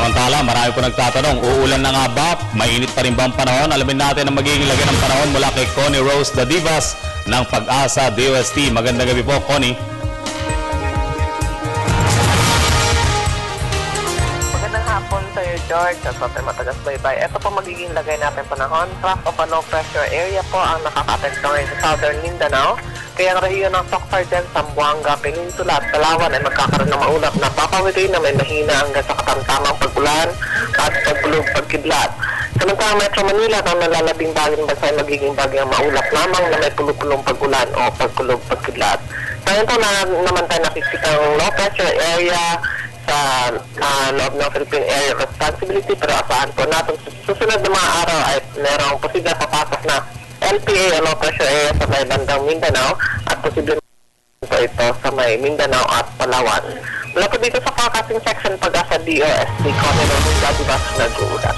Samantala, marami po nagtatanong, uulan na nga ba? Mainit pa rin ba ang panahon? Alamin natin ang magiging lagay ng panahon mula kay Connie Rose the Divas ng Pag-asa DOST. Magandang gabi po, Connie. Magandang hapon sa iyo, George, at sa matagas baybay. Ito po magiging lagay natin panahon. Trough of a low pressure area po ang nakaka-apekto ngayon sa Southern Mindanao. Kaya ang rehiyon ng Soctarden, Zamboanga, Peninsula at Palawan ay magkakaroon ng maulap na papawiri na may mahina hanggang sa katamtamang pag-ulan at pagpulog pagkidlat. Samantalang Metro Manila ang nalalabing baging bansa ay magiging bagyang maulap lamang na may pulupulong pag-ulan o pagkulog pagkidlat. Ngayon po naman tayo nakikita ang low pressure area sa loob ng Philippine Area of Responsibility, pero asahan po natin susunod na mga araw ay merong posible papasok na LPA o low pressure area sa may bandang Mindanao at posible po ito sa may Mindanao at Palawan. Mula po dito sa forecasting section Pag-asa DOST, Connie Rose the Divas nag-uulat.